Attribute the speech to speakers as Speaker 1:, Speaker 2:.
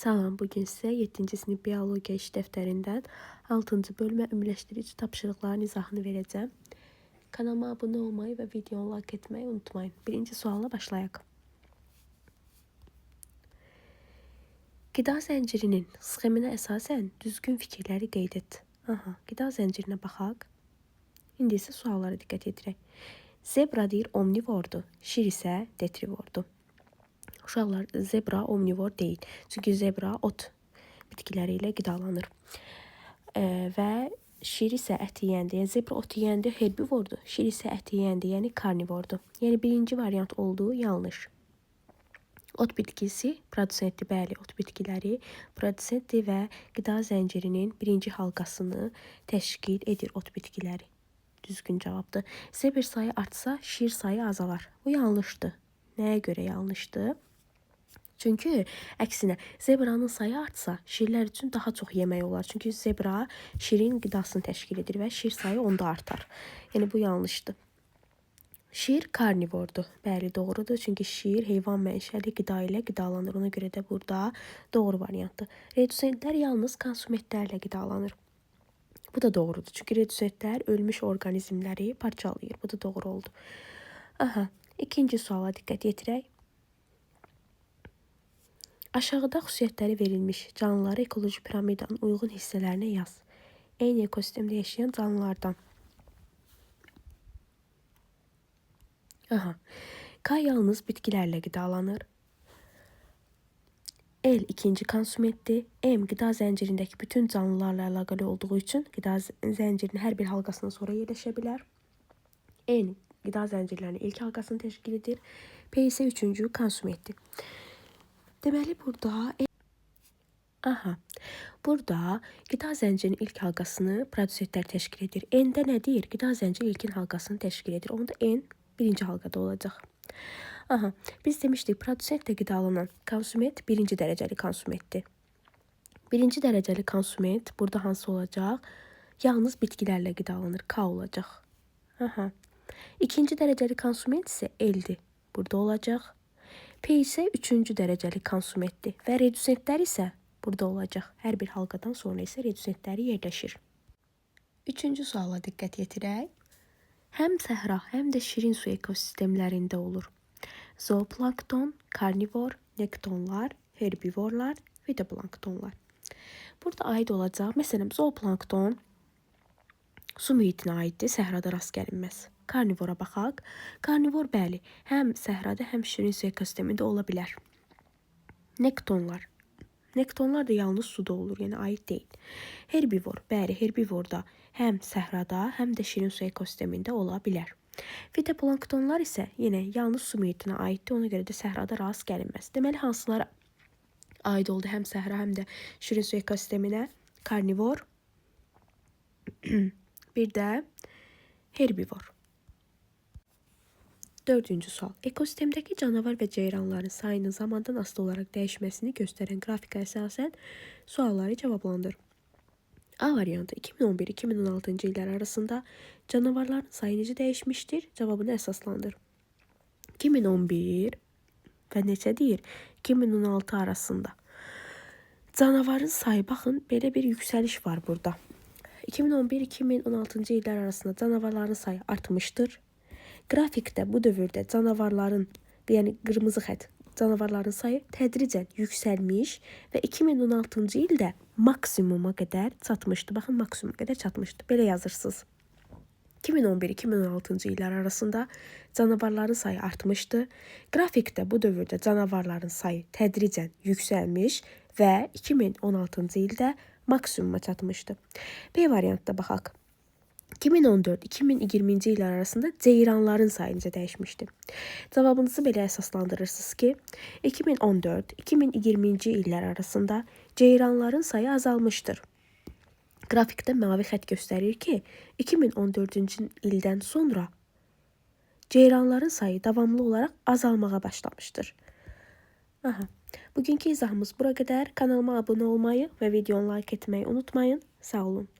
Speaker 1: Salam, bugün sizə 7-ci sinif biologiya iş dəftərindən 6-cı bölmə ümumiləşdirici tapşırıqların izahını verəcəm. Kanalıma abunə olmayı və videonu like etməyi unutmayın. Birinci sualla başlayaq. Qida zəncirinin sxeminə əsasən düzgün fikirləri qeyd et. Qida zəncirinə baxaq. İndi isə suallara diqqət edirək. Zebra deyir omnivordur, şir isə detrivordur. Uşaqlar, zebra omnivor deyil. Çünki zebra ot bitkiləri ilə qidalanır. Və şir isə ət yeyəndir. Yəni zebra ot yeyəndir, herbivordur. Şir isə ət yeyəndir, yəni karnivordur. Yəni birinci variant olduğu yanlış. Ot bitkisi produsentdir, bəli, ot bitkiləri produsentdir və qida zəncirinin birinci halqasını təşkil edir ot bitkiləri. Düzgün cavabdır. Zebra sayı artsa, şir sayı azalar. Bu yanlışdır. Nəyə görə yanlışdır? Çünki əksinə zebranın sayı artsa, şirlər üçün daha çox yemək olar. Çünki zebra şirin qidasını təşkil edir və şir sayı onda artar. Yəni bu yanlışdır. Şir karnivordur. Bəli, doğrudur. Çünki şir heyvan mənşəli qida ilə qidalanır. Ona görə də burada doğru variantdır. Redusentlər yalnız konsumentlərlə qidalanır. Bu da doğrudur. Çünki redusentlər ölmüş orqanizmləri parçalayır. Bu da doğru oldu. İkinci suala diqqət yetirək. Aşağıda xüsusiyyətləri verilmiş canlıları ekoloji piramidanın uyğun hissələrinə yaz. Eyni ekosistemdə yaşayan canlılardan. K yalnız bitkilərlə qidalanır. L ikinci konsumentdir. M qida zəncirindəki bütün canlılarla əlaqəli olduğu üçün qida zəncirinin hər bir halqasından sonra yerləşə bilər. N qida zəncirlərinin ilk halqasını təşkil edir. P isə üçüncü konsumentdir. Deməli, burada qida zəncirinin ilk halqasını produsentlər təşkil edir. N-də nə deyir? Qida zənciri ilkin halqasını təşkil edir. Onda N birinci halqada olacaq. Biz demişdik, produsentlə qidalanan konsument birinci dərəcəli konsumentdir. Birinci dərəcəli konsument burada hansı olacaq? Yalnız bitkilərlə qidalanır. K olacaq. İkinci dərəcəli konsument isə L-dir. Burada olacaq. P isə üçüncü dərəcəli konsumentdir və redusentlər isə burada olacaq. Hər bir halqadan sonra isə redusentləri yerləşir. Üçüncü suala diqqət yetirək. Həm səhra, həm də şirin su ekosistemlərində olur. Zooplankton, karnivor, nektonlar, herbivorlar, fitoplanktonlar. Burada aid olacaq, məsələn, zooplankton su mühitinə aiddir, səhrada rast gəlinməz. Karnivora baxaq. Karnivor, bəli, həm səhrada, həm şirin su ekosistemində ola bilər. Nektonlar. Nektonlar da yalnız suda olur, yəni aid deyil. Herbivor, bəli, herbivor da həm səhrada, həm də şirin su ekosistemində ola bilər. Fitoplanktonlar isə yenə yalnız su mühitinə aiddir, ona görə də səhrada rast gəlinməz. Deməli, hansılara aid oldu həm səhra, həm də şirin su ekosisteminə? Karnivor, bir də herbivor. Dördüncü sual. Ekosistemdəki canavar və ceyranların sayının zamandan asılı olaraq dəyişməsini göstərən qrafika əsasən sualları cavablandır. A variantı 2011-2016-cı illər arasında canavarların sayı necə dəyişmişdir? Cavabını əsaslandır. 2011 və neçə deyir? 2016 arasında. Canavarın sayı, baxın, belə bir yüksəliş var burada. 2011-2016-cı illər arasında canavarların sayı artmışdır. Qrafikdə bu dövrdə canavarların, yəni qırmızı xət, canavarların sayı tədricən yüksəlmiş və 2016-cı ildə maksimuma qədər çatmışdı. Baxın, maksimuma qədər çatmışdı. Belə yazırsınız. 2011-2016-cı illər arasında canavarların sayı artmışdı. Qrafikdə bu dövrdə canavarların sayı tədricən yüksəlmiş və 2016-cı ildə maksimuma çatmışdı. B variantda baxaq. 2014-2020-ci illər arasında ceyranların sayı necə dəyişmişdi? Cavabınızı belə əsaslandırırsınız ki, 2014-2020-ci illər arasında ceyranların sayı azalmışdır. Qrafikdə mavi xət göstərir ki, 2014-cü ildən sonra ceyranların sayı davamlı olaraq azalmağa başlamışdır. Bugünkü izahımız bura qədər. Kanalıma abunə olmayı və videonu like etməyi unutmayın. Sağ olun.